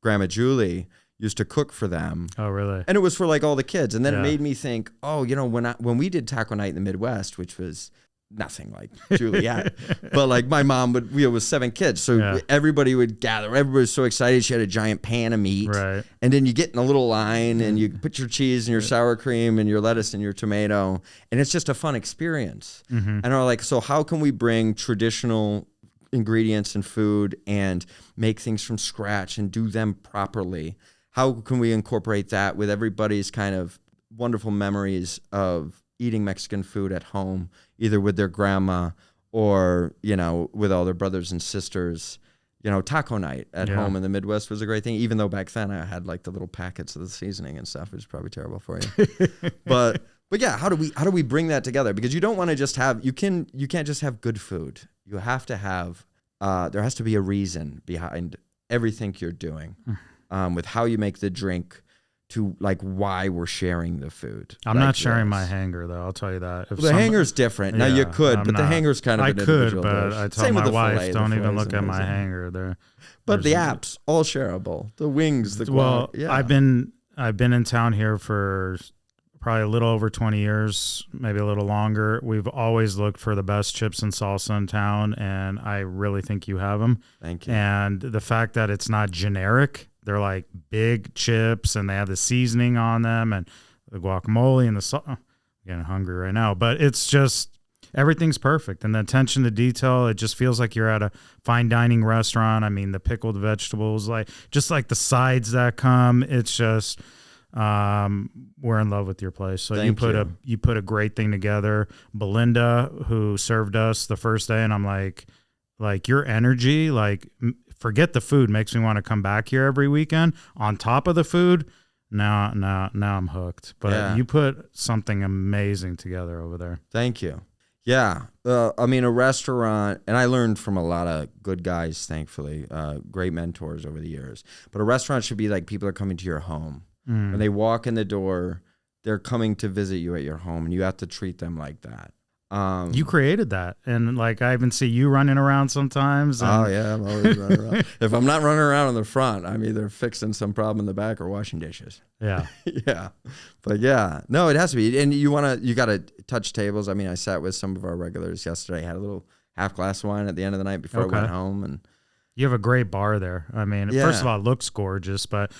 grandma Julie used to cook for them. Oh, really? And it was for like all the kids. And then it made me think, oh, you know, when we did taco night in the Midwest, which was nothing like Juliet, but like my mom it was 7 kids. So everybody would gather. Everybody was so excited. She had a giant pan of meat. Right. And then you get in a little line and you put your cheese and your sour cream and your lettuce and your tomato. And it's just a fun experience. Mm-hmm. And I'm like, so how can we bring traditional ingredients and food and make things from scratch and do them properly? How can we incorporate that with everybody's kind of wonderful memories of eating Mexican food at home, either with their grandma or, you know, with all their brothers and sisters? You know, taco night at home in the Midwest was a great thing, even though back then I had like the little packets of the seasoning and stuff, which is probably terrible for you. But yeah, how do we bring that together? Because you don't want to just have, you can't just have good food. You have to have, there has to be a reason behind everything you're doing, with how you make the drink, to like why we're sharing the food. I'm not sharing my hanger though. I'll tell you that. The hanger's different. Now you could, but the hanger's kind of an individual dish. But I tell my wife, don't even look at my hanger there. But the apps, all shareable. The wings, I've been in town here for probably a little over 20 years, maybe a little longer. We've always looked for the best chips and salsa in town, and I really think you have them. Thank you. And the fact that it's not generic, they're like big chips and they have the seasoning on them and the guacamole and the salt. I'm getting hungry right now, but it's just, everything's perfect. And the attention to detail, it just feels like you're at a fine dining restaurant. I mean, the pickled vegetables, just like the sides that come, it's just, we're in love with your place. So you put a great thing together. Belinda, who served us the first day, and I'm like your energy, like, forget the food, makes me want to come back here every weekend. On top of the food, now I'm hooked. But you put something amazing together over there. Thank you. Yeah. I mean, a restaurant, and I learned from a lot of good guys, thankfully, great mentors over the years. But a restaurant should be like people are coming to your home. When they walk in the door, they're coming to visit you at your home, and you have to treat them like that. You created that, and like I even see you running around sometimes. Oh yeah, I'm always running around. If I'm not running around in the front, I'm either fixing some problem in the back or washing dishes. Yeah, yeah, but yeah, no, it has to be. And you got to touch tables. I mean, I sat with some of our regulars yesterday. Had a little half glass of wine at the end of the night before I went home, and you have a great bar there. I mean, first of all, it looks gorgeous, but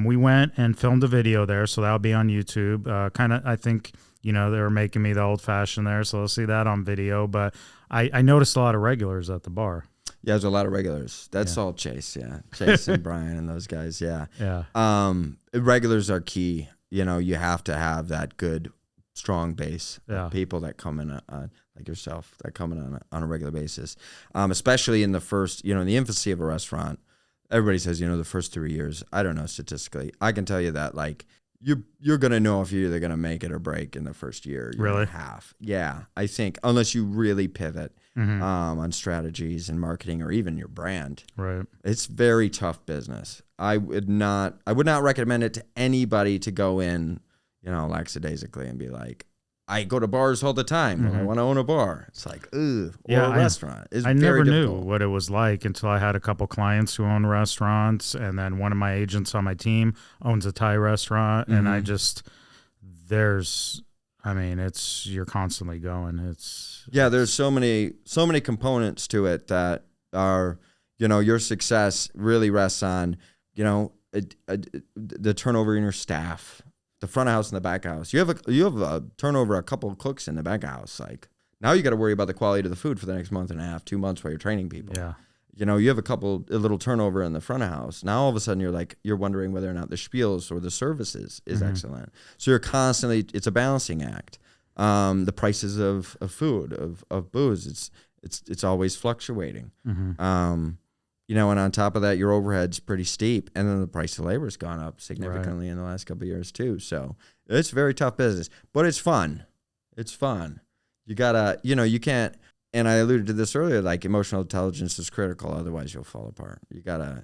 we went and filmed a video there, so that'll be on YouTube. I think. You know, they were making me the old fashioned there, so I'll see that on video. But I noticed a lot of regulars at the bar. Yeah, there's a lot of regulars. That's all Chase, Chase and Brian and those guys, Yeah. Regulars are key. You know, you have to have that good, strong base of people that come in, like yourself, that come in on a regular basis. Especially in the first, in the infancy of a restaurant. Everybody says, the first 3 years. I don't know statistically. I can tell you that, like, you're going to know if you're either going to make it or break in the first year and a half. Yeah, I think, unless you really pivot on strategies and marketing or even your brand. Right. It's very tough business. I would not recommend it to anybody to go in, lackadaisically and be like, I go to bars all the time. Well, I want to own a bar. It's like, ugh, or a restaurant. It's I very never difficult. knew what it was like until I had a couple clients who own restaurants, and then one of my agents on my team owns a Thai restaurant, and I just you're constantly going. There's so many components to it that are, your success really rests on, the turnover in your staff. The front of house and the back of house. You have a turnover, a couple of cooks in the back of house. Like now you got to worry about the quality of the food for the next month and a half, 2 months while you're training people. Yeah. You have a little turnover in the front of house. Now all of a sudden you're wondering whether or not the spiels or the services is excellent. So you're constantly, it's a balancing act. The prices of food, of booze, it's always fluctuating. And on top of that, your overhead's pretty steep. And then the price of labor's gone up significantly in the last couple of years too. So it's very tough business, but it's fun. It's fun. You gotta, you can't, and I alluded to this earlier, like emotional intelligence is critical. Otherwise you'll fall apart. You gotta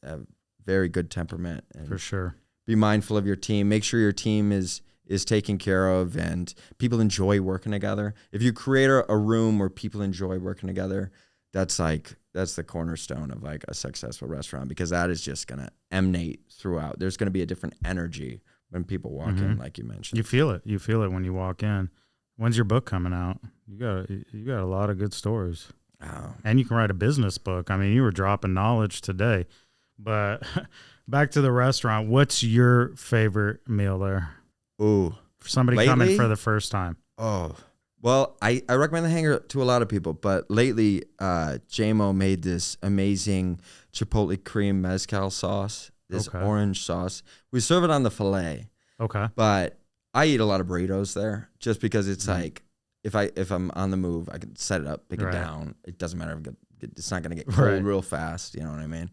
have very good temperament and for sure be mindful of your team. Make sure your team is taken care of and people enjoy working together. If you create a room where people enjoy working together, that's the cornerstone of like a successful restaurant, because that is just going to emanate throughout. There's going to be a different energy when people walk in, like you mentioned. You feel it. You feel it when you walk in. When's your book coming out? You got a lot of good stories. Oh. And you can write a business book. I mean, you were dropping knowledge today. But back to the restaurant, what's your favorite meal there? Ooh. For somebody coming for the first time. Oh. Well, I recommend the Hanger to a lot of people, but lately, JMO made this amazing chipotle cream mezcal sauce, this orange sauce. We serve it on the filet. Okay. But I eat a lot of burritos there just because it's like, if I'm on the move, I can set it up, pick it down. It doesn't matter. It's not going to get cold real fast. You know what I mean?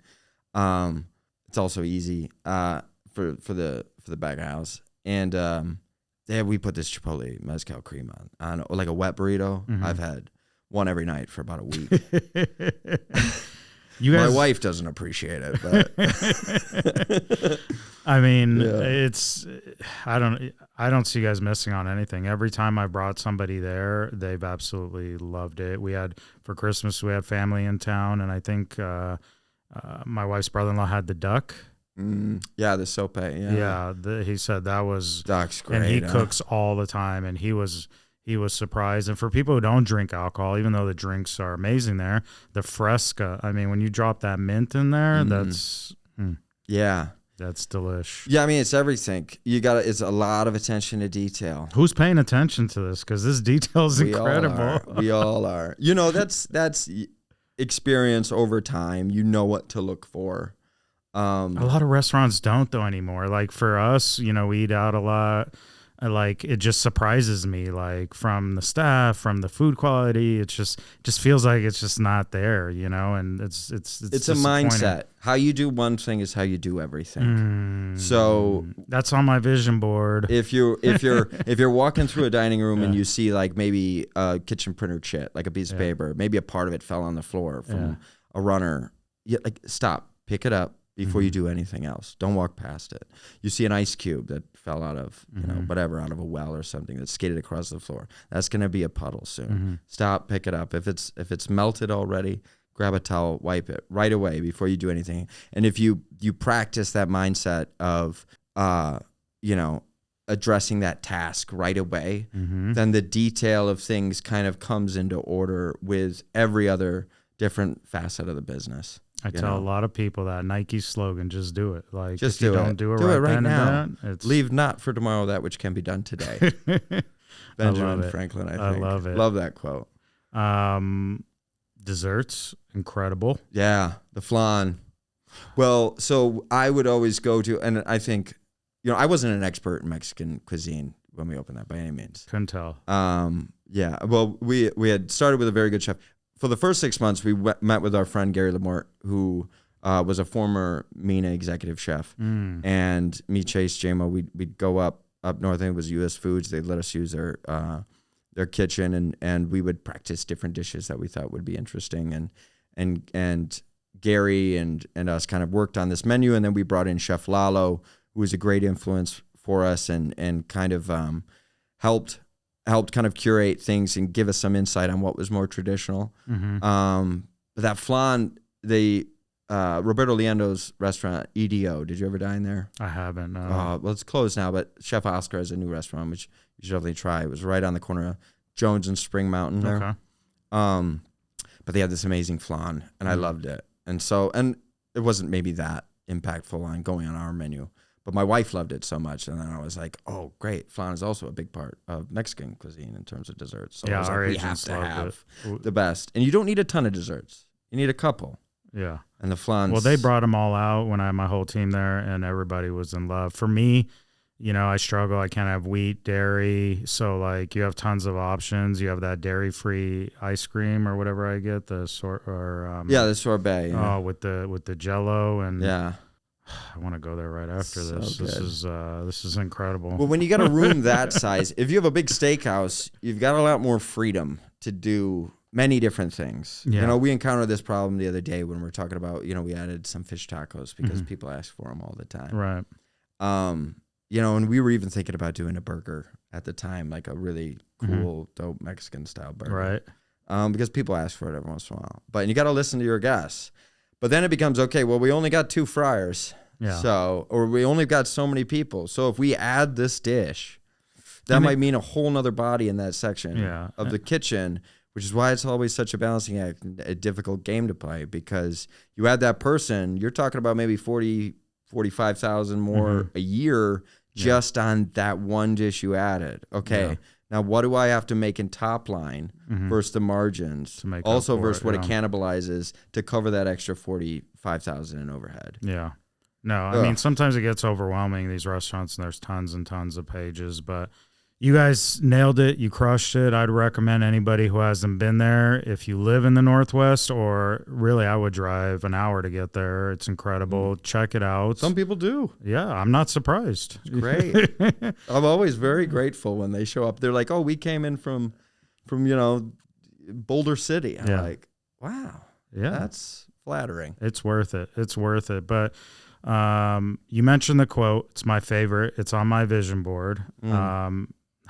It's also easy for the back of house. And we put this chipotle mezcal cream on like a wet burrito. I've had one every night for about a week. My wife doesn't appreciate it, but I mean, I don't see you guys missing on anything. Every time I brought somebody there, they've absolutely loved it. For Christmas, we had family in town, and I think my wife's brother-in-law had the duck. The sope. He said that was duck's great, and he cooks all the time, and he was surprised. And for people who don't drink alcohol, even though the drinks are amazing there, the Fresca, I mean, when you drop that mint in there, that's delish. Yeah, I mean, it's everything. It's a lot of attention to detail. Who's paying attention to this? Because this detail is incredible. We all are. That's experience over time. You know what to look for. A lot of restaurants don't though anymore. Like for us, we eat out a lot. Like it just surprises me, like from the staff, from the food quality. It just feels like it's just not there, and it's a mindset. How you do one thing is how you do everything. So that's on my vision board. If you're walking through a dining room and you see like maybe a kitchen printer chit, like a piece of paper, maybe a part of it fell on the floor from a runner, stop, pick it up. Before you do anything else, don't walk past it. You see an ice cube that fell out of, out of a well or something that skated across the floor. That's going to be a puddle soon. Stop, pick it up. If it's melted already, grab a towel, wipe it right away before you do anything. And if you practice that mindset of, addressing that task right away, then the detail of things kind of comes into order with every other different facet of the businent. I tell a lot of people that Nike's slogan, just do it. Like, just if you don't do it right now. Leave not for tomorrow that which can be done today. Benjamin Franklin, I think. I love it. Love that quote. Desserts, incredible. Yeah, the flan. Well, so I would always go to, and I think, I wasn't an expert in Mexican cuisine when we opened that by any means. Couldn't tell. Well, we had started with a very good chef. For the first 6 months, we met with our friend Gary Lamort, who was a former Mina executive chef, and me, Chase, JMO, we'd go up north. I think it was U.S. Foods. They'd let us use their kitchen, and we would practice different dishes that we thought would be interesting. And Gary and us kind of worked on this menu, and then we brought in Chef Lalo, who was a great influence for us, and kind of helped helped kind of curate things and give us some insight on what was more traditional. But that flan, Roberto Liendo's restaurant, EDO, did you ever dine there? I haven't. Well, it's closed now, but Chef Oscar has a new restaurant, which you should definitely try. It was right on the corner of Jones and Spring Mountain there. Okay. But they had this amazing flan, and I loved it. And it wasn't maybe that impactful on going on our menu, but my wife loved it so much. And then I was like, oh, great. Flan is also a big part of Mexican cuisine in terms of desserts. So I was like, we have to have the best. And you don't need a ton of desserts. You need a couple. Yeah. And the flans. Well, they brought them all out when I had my whole team there, and everybody was in love. For me, I struggle. I can't have wheat, dairy. So, like, you have tons of options. You have that dairy-free ice cream or whatever I get, the sorbet. Yeah. Oh, with the Jello, and yeah, I want to go there right after this. This is incredible. Well, when you got a room that size, if you have a big steakhouse, you've got a lot more freedom to do many different things. Yeah. We encountered this problem the other day when we were talking about, we added some fish tacos because people ask for them all the time. Right. And we were even thinking about doing a burger at the time, like a really cool, dope Mexican style burger. Right. Because people ask for it every once in a while. But you got to listen to your guests. But then it becomes, okay, well, we only got 2 fryers. Yeah. Or we only got so many people. So if we add this dish, that might mean a whole nother body in that section of the kitchen, which is why it's always such a balancing act, a difficult game to play, because you add that person, you're talking about maybe 45,000 more a year just on that one dish you added. Okay. Yeah. Now, what do I have to make in top line versus the margins? Also versus what it cannibalizes to cover that extra 45,000 in overhead. Yeah. No, I mean, sometimes it gets overwhelming, these restaurants, and there's tons and tons of pages, but you guys nailed it. You crushed it. I'd recommend anybody who hasn't been there, if you live in the Northwest, or really I would drive an hour to get there. It's incredible. Check it out. Some people do. Yeah, I'm not surprised. It's great. I'm always very grateful when they show up. They're like, oh, we came in from Boulder City. I'm like, wow. Yeah. That's flattering. It's worth it. It's worth it. But you mentioned the quote. It's my favorite. It's on my vision board.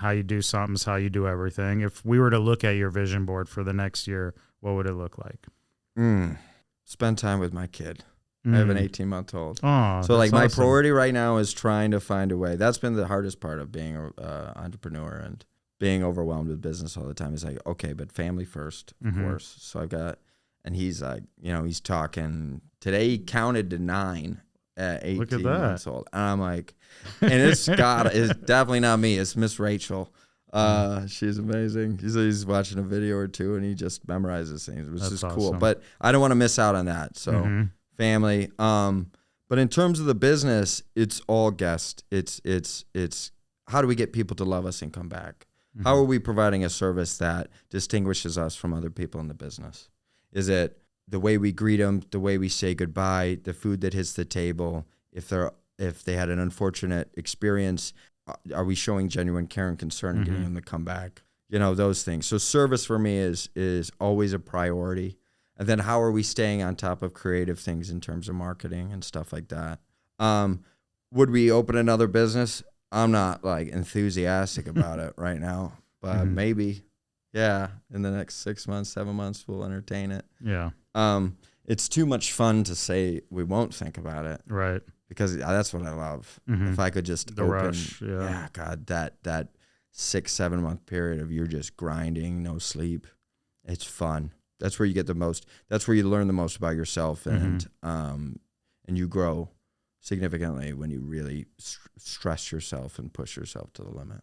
How you do something is how you do everything. If we were to look at your vision board for the next year, what would it look like? Spend time with my kid. I have an 18-month-old. Oh, so like my priority right now is trying to find a way. That's been the hardest part of being an entrepreneur and being overwhelmed with business all the time. Is like, okay, but family first, of course. So I've got, and he's like, he's talking. Today he counted to 9. At 18 months old. And I'm like, and it's definitely not me. It's Miss Rachel. She's amazing. He's watching a video or two and he just memorizes things, which is cool. But I don't want to miss out on that. So family. But in terms of the business, it's all guest. It's how do we get people to love us and come back? How are we providing a service that distinguishes us from other people in the business? Is it the way we greet them, the way we say goodbye, the food that hits the table? If they had an unfortunate experience, are we showing genuine care and concern and getting them to come back? Those things. So service for me is always a priority. And then how are we staying on top of creative things in terms of marketing and stuff like that? Would we open another business? I'm not like enthusiastic about it right now, but maybe. Yeah, in the next 6 months, 7 months, we'll entertain it. Yeah. It's too much fun to say we won't think about it. Right. Because that's what I love. If I could just open. Rush, yeah, God, that 6-7 month period of you're just grinding, no sleep. It's fun. That's where you get the most. That's where you learn the most about yourself, and you grow significantly when you really stress yourself and push yourself to the limit.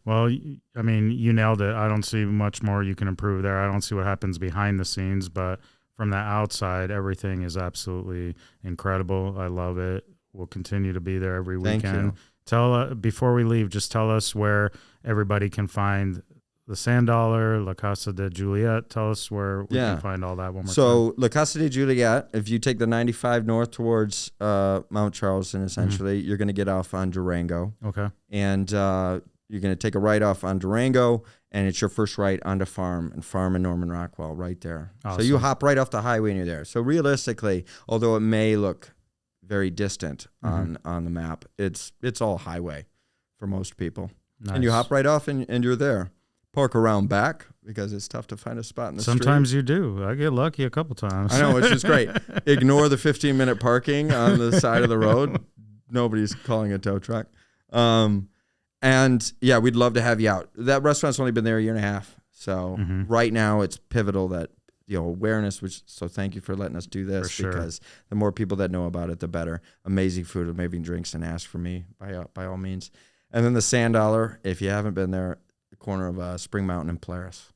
Well, I mean, you nailed it. I don't see much more you can improve there. I don't see what happens behind the scenes, but from the outside, everything is absolutely incredible. I love it. We'll continue to be there every weekend. Before we leave, just tell us where everybody can find the Sand Dollar, La Casa De Juliette. Tell us where we can find all that one more time. So La Casa De Juliette, if you take the 95 north towards Mount Charleston, essentially, you're going to get off on Durango. Okay. And you're going to take a right off on Durango, and it's your first right onto Farm in Norman Rockwell right there. Awesome. So you hop right off the highway and you're there. So realistically, although it may look very distant on the map, it's all highway for most people. Nice. And you hop right off and you're there. park around back because it's tough to find a spot in the Sometimes street. you do. I get lucky a couple times. I know, which is great. Ignore the 15-minute parking on the side of the road. Nobody's calling a tow truck. And yeah, we'd love to have you out. That restaurant's only been there a year and a half. So right now it's pivotal that, awareness, so thank you for letting us do this because the more people that know about it, the better. Amazing food, amazing drinks, and ask for me by all means. And then the Sand Dollar, if you haven't been there, the corner of Spring Mountain and Polaris.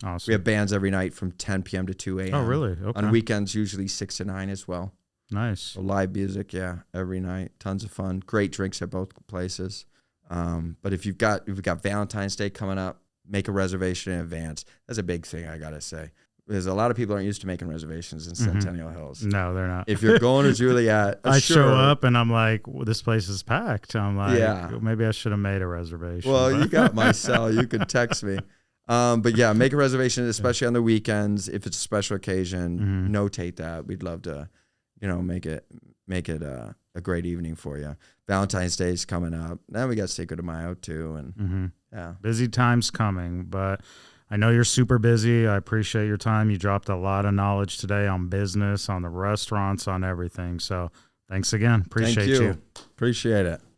Awesome. We have bands every night from 10 p.m. to 2 a.m. Oh, really? Okay. On weekends, usually 6 to 9 as well. Nice. So live music, every night. Tons of fun. Great drinks at both places. But if you've got Valentine's Day coming up, make a reservation in advance. That's a big thing, I got to say. Because a lot of people aren't used to making reservations in Centennial Hills. No, they're not. If you're going to Juliet, I show up and I'm like, well, this place is packed. I'm like, maybe I should have made a reservation. Well, you got my cell. You could text me. But yeah, make a reservation, especially on the weekends. If it's a special occasion, notate that. We'd love to, make it a great evening for you. Valentine's Day is coming up. Then we got Cinco de Mayo too, and busy times coming. But I know you're super busy. I appreciate your time. You dropped a lot of knowledge today on business, on the restaurants, on everything. So thanks again. Appreciate you. Appreciate it.